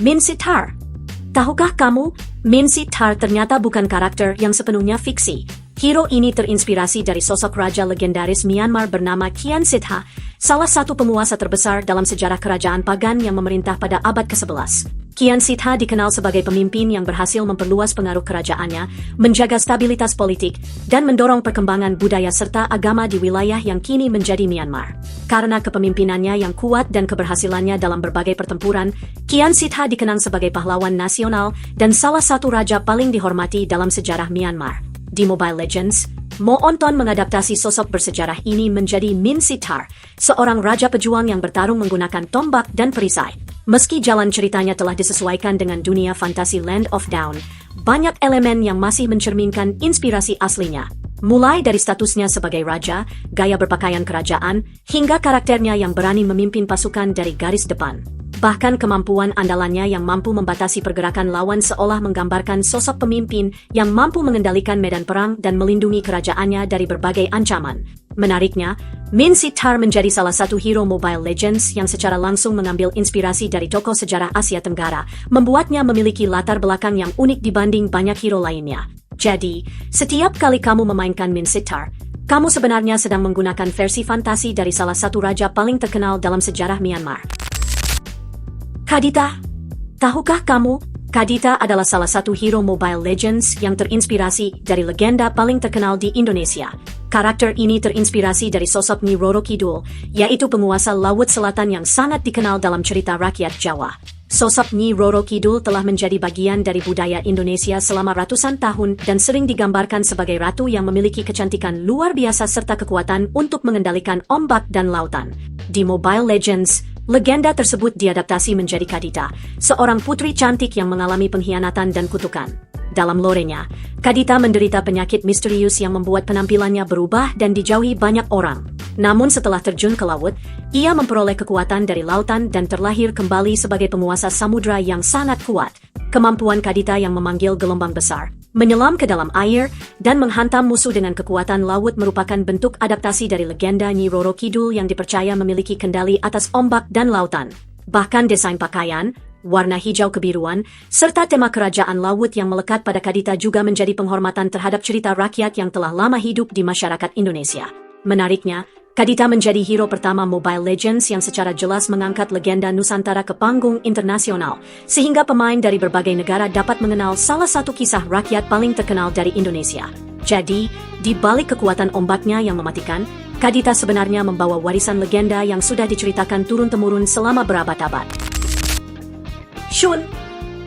Min Sitar. Tahukah kamu, Min Sitar ternyata bukan karakter yang sepenuhnya fiksi. Hero ini terinspirasi dari sosok raja legendaris Myanmar bernama Kian Sitha, salah satu penguasa terbesar dalam sejarah kerajaan pagan yang memerintah pada abad ke-11. Kian Sitha dikenal sebagai pemimpin yang berhasil memperluas pengaruh kerajaannya, menjaga stabilitas politik, dan mendorong perkembangan budaya serta agama di wilayah yang kini menjadi Myanmar. Karena kepemimpinannya yang kuat dan keberhasilannya dalam berbagai pertempuran, Kian Sitha dikenang sebagai pahlawan nasional dan salah satu raja paling dihormati dalam sejarah Myanmar. Di Mobile Legends, Moonton mengadaptasi sosok bersejarah ini menjadi Min Sitar, seorang raja pejuang yang bertarung menggunakan tombak dan perisai. Meski jalan ceritanya telah disesuaikan dengan dunia fantasi Land of Dawn, banyak elemen yang masih mencerminkan inspirasi aslinya. Mulai dari statusnya sebagai raja, gaya berpakaian kerajaan, hingga karakternya yang berani memimpin pasukan dari garis depan. Bahkan kemampuan andalannya yang mampu membatasi pergerakan lawan seolah menggambarkan sosok pemimpin yang mampu mengendalikan medan perang dan melindungi kerajaannya dari berbagai ancaman. Menariknya, Min Sitar menjadi salah satu hero Mobile Legends yang secara langsung mengambil inspirasi dari tokoh sejarah Asia Tenggara, membuatnya memiliki latar belakang yang unik dibanding banyak hero lainnya. Jadi, setiap kali kamu memainkan Min Sitar, kamu sebenarnya sedang menggunakan versi fantasi dari salah satu raja paling terkenal dalam sejarah Myanmar. Kadita. Tahukah kamu, Kadita adalah salah satu hero Mobile Legends yang terinspirasi dari legenda paling terkenal di Indonesia. Karakter ini terinspirasi dari sosok Nyi Roro Kidul, yaitu penguasa Laut Selatan yang sangat dikenal dalam cerita rakyat Jawa. Sosok Nyi Roro Kidul telah menjadi bagian dari budaya Indonesia selama ratusan tahun dan sering digambarkan sebagai ratu yang memiliki kecantikan luar biasa serta kekuatan untuk mengendalikan ombak dan lautan. Di Mobile Legends, legenda tersebut diadaptasi menjadi Kadita, seorang putri cantik yang mengalami pengkhianatan dan kutukan. Dalam lorenya, Kadita menderita penyakit misterius yang membuat penampilannya berubah dan dijauhi banyak orang. Namun setelah terjun ke laut, ia memperoleh kekuatan dari lautan dan terlahir kembali sebagai penguasa samudra yang sangat kuat. Kemampuan Kadita yang memanggil gelombang besar, menyelam ke dalam air, dan menghantam musuh dengan kekuatan laut merupakan bentuk adaptasi dari legenda Nyi Roro Kidul yang dipercaya memiliki kendali atas ombak dan lautan. Bahkan desain pakaian, warna hijau kebiruan, serta tema kerajaan laut yang melekat pada Kadita juga menjadi penghormatan terhadap cerita rakyat yang telah lama hidup di masyarakat Indonesia. Menariknya, Kadita menjadi hero pertama Mobile Legends yang secara jelas mengangkat legenda Nusantara ke panggung internasional, sehingga pemain dari berbagai negara dapat mengenal salah satu kisah rakyat paling terkenal dari Indonesia. Jadi, di balik kekuatan ombaknya yang mematikan, Kadita sebenarnya membawa warisan legenda yang sudah diceritakan turun-temurun selama berabad-abad. Shun.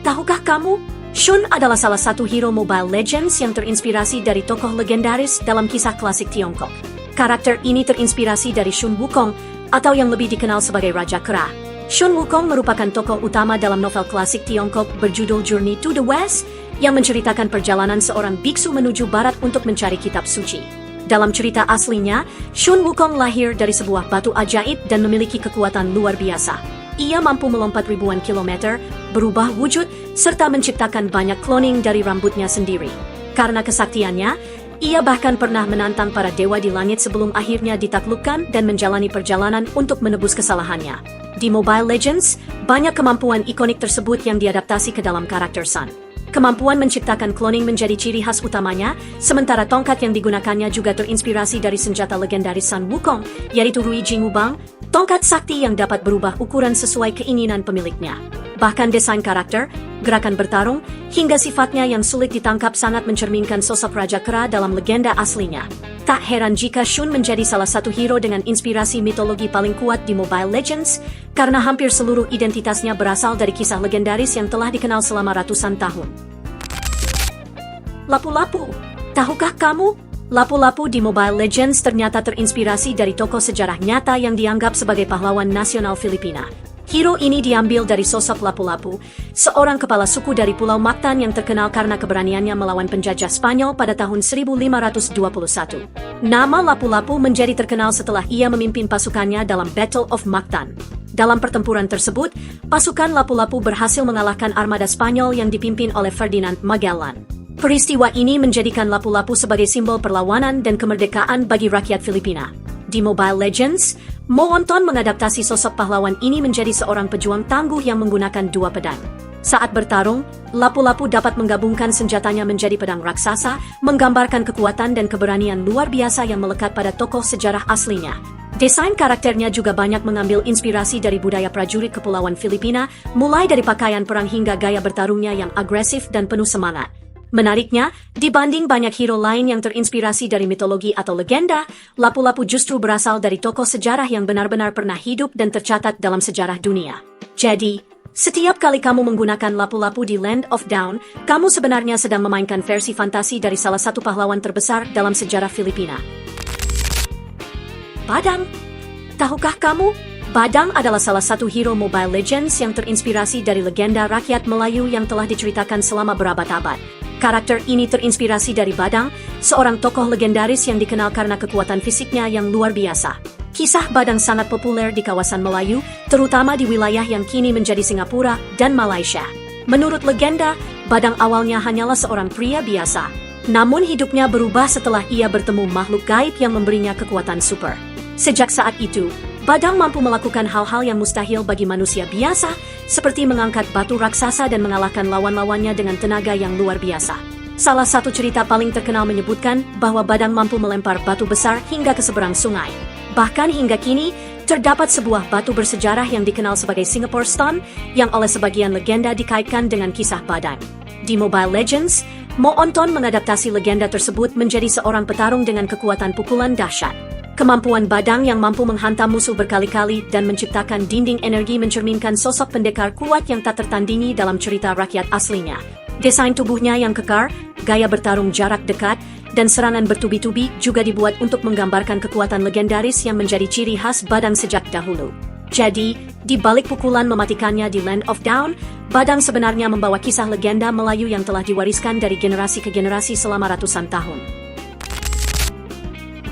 Tahukah kamu? Shun adalah salah satu hero Mobile Legends yang terinspirasi dari tokoh legendaris dalam kisah klasik Tiongkok. Karakter ini terinspirasi dari Sun Wukong, atau yang lebih dikenal sebagai Raja Kera. Sun Wukong merupakan tokoh utama dalam novel klasik Tiongkok berjudul Journey to the West, yang menceritakan perjalanan seorang biksu menuju barat untuk mencari kitab suci. Dalam cerita aslinya, Sun Wukong lahir dari sebuah batu ajaib dan memiliki kekuatan luar biasa. Ia mampu melompat ribuan kilometer, berubah wujud, serta menciptakan banyak cloning dari rambutnya sendiri. Karena kesaktiannya, ia bahkan pernah menantang para dewa di langit sebelum akhirnya ditaklukkan dan menjalani perjalanan untuk menebus kesalahannya. Di Mobile Legends, banyak kemampuan ikonik tersebut yang diadaptasi ke dalam karakter Sun. Kemampuan menciptakan cloning menjadi ciri khas utamanya, sementara tongkat yang digunakannya juga terinspirasi dari senjata legendaris Sun Wukong, yaitu Rui Jingwubang, tongkat sakti yang dapat berubah ukuran sesuai keinginan pemiliknya. Bahkan desain karakter, gerakan bertarung, hingga sifatnya yang sulit ditangkap sangat mencerminkan sosok Raja Kera dalam legenda aslinya. Tak heran jika Shun menjadi salah satu hero dengan inspirasi mitologi paling kuat di Mobile Legends, karena hampir seluruh identitasnya berasal dari kisah legendaris yang telah dikenal selama ratusan tahun. Lapu-Lapu. Tahukah kamu? Lapu-Lapu di Mobile Legends ternyata terinspirasi dari tokoh sejarah nyata yang dianggap sebagai pahlawan nasional Filipina. Hero ini diambil dari sosok Lapu-Lapu, seorang kepala suku dari Pulau Mactan yang terkenal karena keberaniannya melawan penjajah Spanyol pada tahun 1521. Nama Lapu-Lapu menjadi terkenal setelah ia memimpin pasukannya dalam Battle of Mactan. Dalam pertempuran tersebut, pasukan Lapu-Lapu berhasil mengalahkan armada Spanyol yang dipimpin oleh Ferdinand Magellan. Peristiwa ini menjadikan Lapu-Lapu sebagai simbol perlawanan dan kemerdekaan bagi rakyat Filipina. Di Mobile Legends, Moonton mengadaptasi sosok pahlawan ini menjadi seorang pejuang tangguh yang menggunakan dua pedang. Saat bertarung, lapu-lapu dapat menggabungkan senjatanya menjadi pedang raksasa, menggambarkan kekuatan dan keberanian luar biasa yang melekat pada tokoh sejarah aslinya. Desain karakternya juga banyak mengambil inspirasi dari budaya prajurit Kepulauan Filipina, mulai dari pakaian perang hingga gaya bertarungnya yang agresif dan penuh semangat. Menariknya, dibanding banyak hero lain yang terinspirasi dari mitologi atau legenda, lapu-lapu justru berasal dari tokoh sejarah yang benar-benar pernah hidup dan tercatat dalam sejarah dunia. Jadi, setiap kali kamu menggunakan lapu-lapu di Land of Dawn, kamu sebenarnya sedang memainkan versi fantasi dari salah satu pahlawan terbesar dalam sejarah Filipina. Badang. Tahukah kamu? Badang adalah salah satu hero Mobile Legends yang terinspirasi dari legenda rakyat Melayu yang telah diceritakan selama berabad-abad. Karakter ini terinspirasi dari Badang, seorang tokoh legendaris yang dikenal karena kekuatan fisiknya yang luar biasa. Kisah Badang sangat populer di kawasan Melayu, terutama di wilayah yang kini menjadi Singapura dan Malaysia. Menurut legenda, Badang awalnya hanyalah seorang pria biasa. Namun hidupnya berubah setelah ia bertemu makhluk gaib yang memberinya kekuatan super. Sejak saat itu, Badang mampu melakukan hal-hal yang mustahil bagi manusia biasa, seperti mengangkat batu raksasa dan mengalahkan lawan-lawannya dengan tenaga yang luar biasa. Salah satu cerita paling terkenal menyebutkan bahwa Badang mampu melempar batu besar hingga ke seberang sungai. Bahkan hingga kini, terdapat sebuah batu bersejarah yang dikenal sebagai Singapore Stone, yang oleh sebagian legenda dikaitkan dengan kisah Badang. Di Mobile Legends, Mo Onton mengadaptasi legenda tersebut menjadi seorang petarung dengan kekuatan pukulan dahsyat. Kemampuan Badang yang mampu menghantam musuh berkali-kali dan menciptakan dinding energi mencerminkan sosok pendekar kuat yang tak tertandingi dalam cerita rakyat aslinya. Desain tubuhnya yang kekar, gaya bertarung jarak dekat, dan serangan bertubi-tubi juga dibuat untuk menggambarkan kekuatan legendaris yang menjadi ciri khas Badang sejak dahulu. Jadi, di balik pukulan mematikannya di Land of Dawn, Badang sebenarnya membawa kisah legenda Melayu yang telah diwariskan dari generasi ke generasi selama ratusan tahun.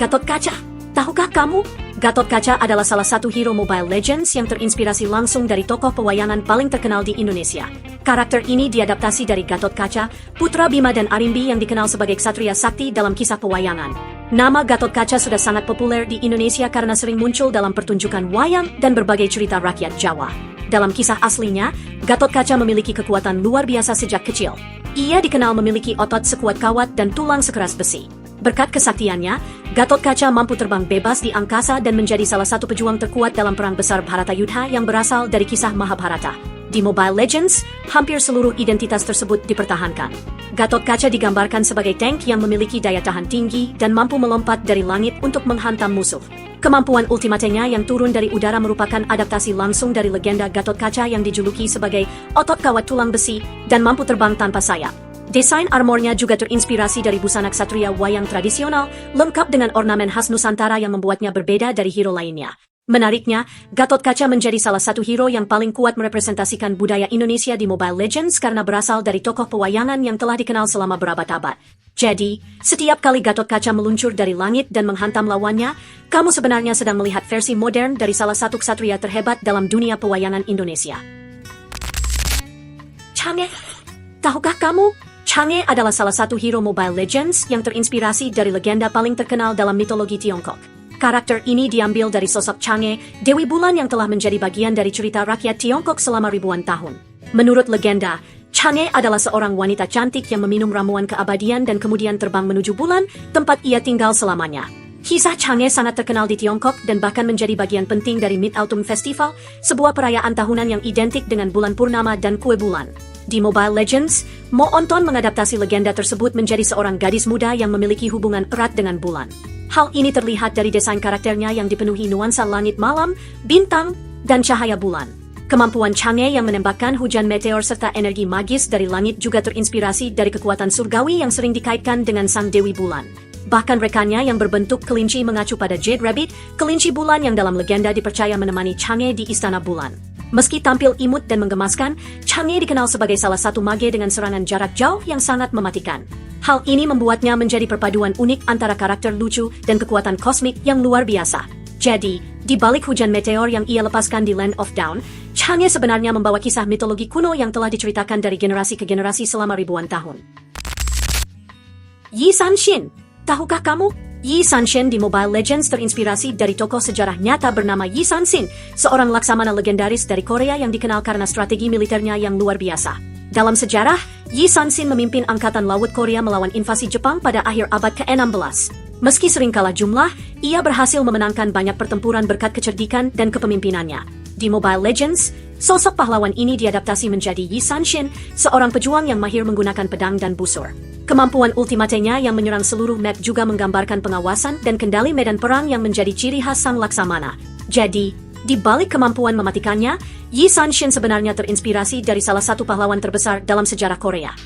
Gatot Kaca. Tahukah kamu? Gatot Kaca adalah salah satu hero Mobile Legends yang terinspirasi langsung dari tokoh pewayangan paling terkenal di Indonesia. Karakter ini diadaptasi dari Gatot Kaca, putra Bima dan Arimbi yang dikenal sebagai ksatria sakti dalam kisah pewayangan. Nama Gatot Kaca sudah sangat populer di Indonesia karena sering muncul dalam pertunjukan wayang dan berbagai cerita rakyat Jawa. Dalam kisah aslinya, Gatot Kaca memiliki kekuatan luar biasa sejak kecil. Ia dikenal memiliki otot sekuat kawat dan tulang sekeras besi. Berkat kesaktiannya, Gatot Kaca mampu terbang bebas di angkasa dan menjadi salah satu pejuang terkuat dalam perang besar Bharatayudha yang berasal dari kisah Mahabharata. Di Mobile Legends, hampir seluruh identitas tersebut dipertahankan. Gatot Kaca digambarkan sebagai tank yang memiliki daya tahan tinggi dan mampu melompat dari langit untuk menghantam musuh. Kemampuan ultimatenya yang turun dari udara merupakan adaptasi langsung dari legenda Gatot Kaca yang dijuluki sebagai otot kawat tulang besi dan mampu terbang tanpa sayap. Desain armornya juga terinspirasi dari busana ksatria wayang tradisional, lengkap dengan ornamen khas Nusantara yang membuatnya berbeda dari hero lainnya. Menariknya, Gatot Kaca menjadi salah satu hero yang paling kuat merepresentasikan budaya Indonesia di Mobile Legends karena berasal dari tokoh pewayangan yang telah dikenal selama berabad-abad. Jadi, setiap kali Gatot Kaca meluncur dari langit dan menghantam lawannya, kamu sebenarnya sedang melihat versi modern dari salah satu ksatria terhebat dalam dunia pewayangan Indonesia. Chang'e. Tahukah kamu? Chang'e adalah salah satu hero Mobile Legends yang terinspirasi dari legenda paling terkenal dalam mitologi Tiongkok. Karakter ini diambil dari sosok Chang'e, Dewi Bulan yang telah menjadi bagian dari cerita rakyat Tiongkok selama ribuan tahun. Menurut legenda, Chang'e adalah seorang wanita cantik yang meminum ramuan keabadian dan kemudian terbang menuju bulan, tempat ia tinggal selamanya. Kisah Chang'e sangat terkenal di Tiongkok dan bahkan menjadi bagian penting dari Mid-Autumn Festival, sebuah perayaan tahunan yang identik dengan bulan purnama dan kue bulan. Di Mobile Legends, Mo Onton mengadaptasi legenda tersebut menjadi seorang gadis muda yang memiliki hubungan erat dengan bulan. Hal ini terlihat dari desain karakternya yang dipenuhi nuansa langit malam, bintang, dan cahaya bulan. Kemampuan Chang'e yang menembakkan hujan meteor serta energi magis dari langit juga terinspirasi dari kekuatan surgawi yang sering dikaitkan dengan sang Dewi Bulan. Bahkan rekannya yang berbentuk kelinci mengacu pada Jade Rabbit, kelinci bulan yang dalam legenda dipercaya menemani Chang'e di Istana Bulan. Meski tampil imut dan menggemaskan, Chang'e dikenal sebagai salah satu mage dengan serangan jarak jauh yang sangat mematikan. Hal ini membuatnya menjadi perpaduan unik antara karakter lucu dan kekuatan kosmik yang luar biasa. Jadi, di balik hujan meteor yang ia lepaskan di Land of Dawn, Chang'e sebenarnya membawa kisah mitologi kuno yang telah diceritakan dari generasi ke generasi selama ribuan tahun. Yi Sanshin. Tahukah kamu? Yi Sanshin di Mobile Legends terinspirasi dari tokoh sejarah nyata bernama Yi Sansin, seorang laksamana legendaris dari Korea yang dikenal karena strategi militernya yang luar biasa. Dalam sejarah, Yi Sanxin memimpin Angkatan Laut Korea melawan invasi Jepang pada akhir abad ke-16. Meski sering kalah jumlah, ia berhasil memenangkan banyak pertempuran berkat kecerdikan dan kepemimpinannya. Di Mobile Legends, sosok pahlawan ini diadaptasi menjadi Yi Sanxin, seorang pejuang yang mahir menggunakan pedang dan busur. Kemampuan ultimatenya yang menyerang seluruh map juga menggambarkan pengawasan dan kendali medan perang yang menjadi ciri khas sang laksamana. Jadi, di balik kemampuan mematikannya, Yi Sanxin sebenarnya terinspirasi dari salah satu pahlawan terbesar dalam sejarah Korea.